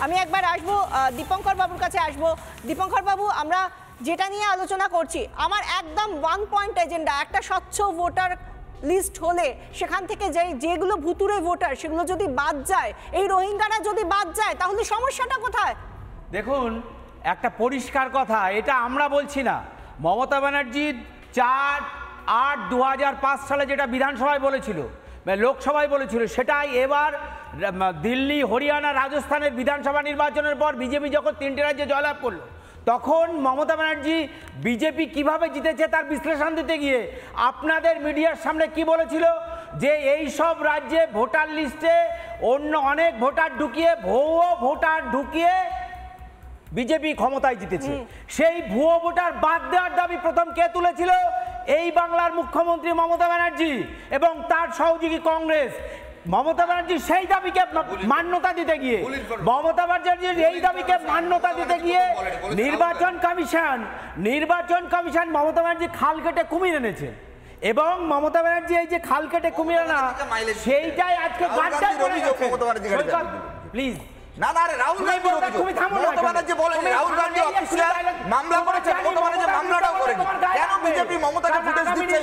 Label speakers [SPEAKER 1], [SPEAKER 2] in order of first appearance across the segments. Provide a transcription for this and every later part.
[SPEAKER 1] আমি একবার আসবো দীপঙ্কর বাবুর কাছে আসবো। দীপঙ্কর বাবু, আমরা যেটা নিয়ে আলোচনা করছি, আমার একদম ওয়ান পয়েন্ট এজেন্ডা, একটা স্বচ্ছ ভোটার লিস্ট হলে সেখান থেকে যেগুলো ভুতুড়ে ভোটার সেগুলো যদি বাদ যায়, এই রোহিঙ্গারা যদি বাদ যায়, তাহলে সমস্যাটা কোথায়?
[SPEAKER 2] দেখুন, একটা পরিষ্কার কথা, এটা আমরা বলছি না, মমতা ব্যানার্জি 4/8/2005 সালে যেটা বিধানসভায় বলেছিল, লোকসভায় বলেছিল, সেটাই এবার দিল্লি, হরিয়ানা, রাজস্থানের বিধানসভা নির্বাচনের পর বিজেপি যখন 3টে রাজ্যে জয়লাভ করলো, তখন মমতা ব্যানার্জি বিজেপি কিভাবে জিতেছে তার বিশ্লেষণ দিতে গিয়ে আপনাদের মিডিয়ার সামনে কি বলেছিল, যে এই সব রাজ্যে ভোটার লিস্টে অন্য অনেক ভোটার ঢুকিয়ে, ভুয়ো ভোটার ঢুকিয়ে বিজেপি ক্ষমতায় জিতেছে। সেই ভুয়ো ভোটার বাদ দেওয়ার দাবি প্রথম কে তুলেছিল? এই বাংলার মুখ্যমন্ত্রী মমতা ব্যানার্জি এবং তার সহযোগী কংগ্রেস। মমতা ব্যানার্জি সেই দাবিকে মান্যতা দিতে গিয়ে নির্বাচন কমিশন মমতা ব্যানার্জি খাল কেটে কুমির এনেছে, এবং মমতা ব্যানার্জি এই যে খাল কেটে কুমির আনা, সেইটাই আজকে প্লিজ
[SPEAKER 3] না না রে, রাহুল গান্ধী মমতা ব্যানার্জি বলেনি, রাহুল গান্ধী অফিসিয়াল মামলা করেছে, মমতা ব্যানার্জি মামলাটাও করেনি। কেন বিজেপি মমতাকে ফুটেজ দিচ্ছে?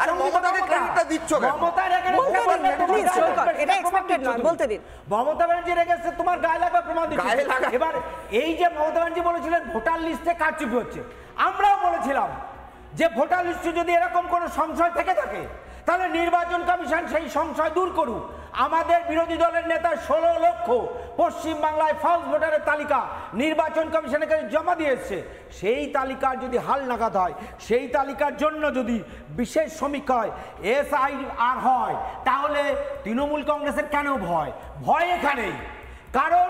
[SPEAKER 3] আরে মমতাকে ক্রেডিটটা দিচ্ছ কেন?
[SPEAKER 1] এটা এক্সপেক্টেড নয়, বলতে দিন।
[SPEAKER 2] মমতা ব্যানার্জি রেখেছে, তোমার গায়ে লাগা প্রমাণ দিচ্ছে। এবার এই যে মমতা ব্যানার্জি বলেছিলেন ভোটার লিস্টে কারচুপি হচ্ছে, আমরাও বলেছিলাম যে ভোটার লিস্টে যদি এরকম কোনো সংশয় থেকে থাকে তাহলে নির্বাচন কমিশন সেই সংশয় দূর করুক। আমাদের বিরোধী দলের নেতা 16 লক্ষ পশ্চিমবাংলায় ফলস ভোটারের তালিকা নির্বাচন কমিশনের কাছে জমা দিয়ে এসছে। সেই তালিকার যদি হালনাগাদ হয়, সেই তালিকার জন্য যদি বিশেষ সমীক্ষা হয়, SIR হয়, তাহলে তৃণমূল কংগ্রেসের কেন ভয়? ভয় এখানেই, কারণ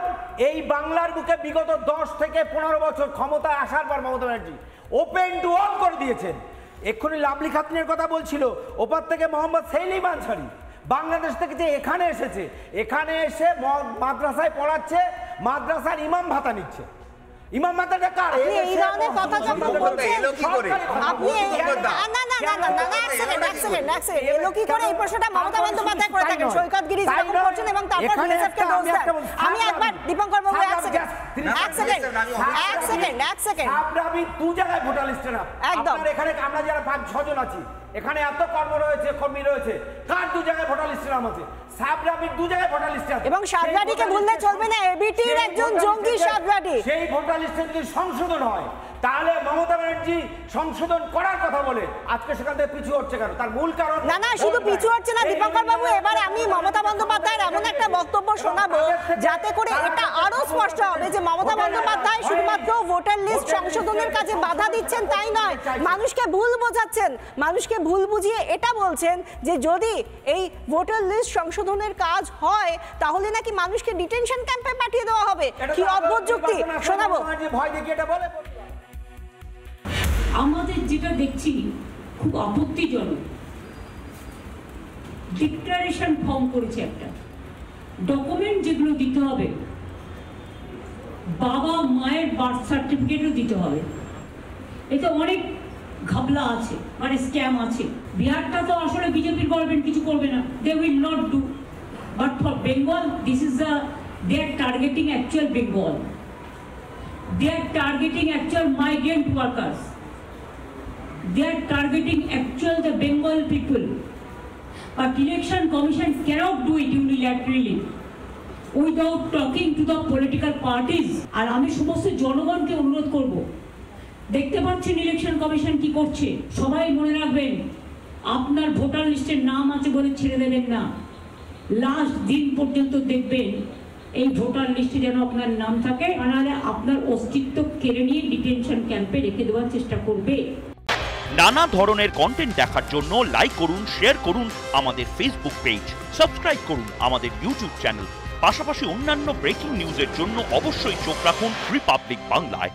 [SPEAKER 2] এই বাংলার বুকে বিগত 10 থেকে 15 বছর ক্ষমতায় আসার পর Mamata Banerjee open to all করে দিয়েছেন। এক্ষুনি লাভলি খাতুনের কথা বলছিল, ওপার থেকে মোহাম্মদ সেলিম আনসারি বাংলাদেশ থেকে যে এখানে এসেছে, এখানে এসে মাদ্রাসায় পড়াচ্ছে, মাদ্রাসার ইমাম ভাতা নিচ্ছে। ইমাম ভাতাটা কার?
[SPEAKER 1] আপনি এই ধরনের কথা যখন বলছেন, আপনি এলো কি করে? এই প্রশ্নটা মমতা বন্দ্যোপাধ্যায় করে থাকেন, সৈকত গিরি যেরকম করছেন, এবং তারপর বিএসএফকে দোষ দেন। আমি একবার দীপঙ্কর বাবু, এক সেকেন্ড,
[SPEAKER 2] আমি দু জায়গায় ভোটার লিস্টে না,
[SPEAKER 1] একদম
[SPEAKER 2] এখানে আমরা যারা 5-6 জন আছি, এখানে এত কর্মী রয়েছে, কার দু জায়গায় ভোটার লিস্টের নাম আছে? সাবরাবির দু জায়গায় ভোটার লিস্টে আছে।
[SPEAKER 1] এবং সাবরাডিকে ভুললে চলবে না, এবিটির একজন জঙ্গি সাবরাডি।
[SPEAKER 2] সেই ভোটার লিস্টে যদি সংশোধন হয়, তাহলে মমতা ব্যানার্জি সংশোধন করার কথা বলে আজকে সেখান থেকে পিছু হচ্ছে কেন? তার মূল কারণ
[SPEAKER 1] না, শুধু পিছু হচ্ছে না দীপঙ্কর বাবু, এবার আমি মমতা বন্দ্যোপাধ্যায়ের এমন একটা বক্তব্য শোনাবো যাতে করে এটা আরো স্পষ্ট হবে যে মমতা বন্দ্যোপাধ্যায় শুধুমাত্র ভোটার লিস্ট সংশোধনের কাজে বাধা দিচ্ছেন তাই নয়, মানুষকে ভুল বোঝাচ্ছেন। মানুষকে ভুল বুঝিয়ে এটা বলছেন যে যদি এই ভোটার লিস্ট সংশোধনের কাজ হয় তাহলে নাকি মানুষকে ডিটেনশন ক্যাম্পে পাঠিয়ে দেওয়া হবে। কি অদ্ভুত যুক্তি, শোনাবো।
[SPEAKER 2] ভয় দেখিয়ে এটা বলে।
[SPEAKER 4] আমাদের যেটা দেখছি খুব আপত্তিজনক, ডিক্লারেশন ফর্ম করেছে একটা, ডকুমেন্ট যেগুলো দিতে হবে, বাবা মায়ের বার্থ সার্টিফিকেটও দিতে হবে। এতে অনেক ঘাবলা আছে, মানে স্ক্যাম আছে। বিহারটা তো আসলে বিজেপির গভর্নমেন্ট কিছু করবে না, they will not do, but for Bengal this is they are targeting actual Bengal, they are targeting actual migrant workers, they are targeting actual the Bengal people, but election commission cannot do it unilaterally without talking to the political parties. আর আমি সমস্ত জনগণকে অনুরোধ করব, দেখতে পাচ্ছেন election commission কি করছে, সবাই মনে রাখবেন আপনার ভোটার লিস্টের নাম আছে বলে ছেড়ে দেবেন না, লাস্ট দিন পর্যন্ত দেখবেন এই ভোটার লিস্টে যেন আপনার নাম থাকে, নাহলে আপনার অস্তিত্ব কেড়ে নিয়ে ডিটেনশন ক্যাম্পে রেখে দেওয়ার চেষ্টা করবে।
[SPEAKER 5] নানা ধরনের কন্টেন্ট দেখার জন্য লাইক করুন, শেয়ার করুন আমাদের ফেসবুক পেজ, সাবস্ক্রাইব করুন আমাদের ইউটিউব চ্যানেল। পাশাপাশি অন্যান্য ব্রেকিং নিউজের জন্য অবশ্যই চোখ রাখুন রিপাবলিক বাংলায়।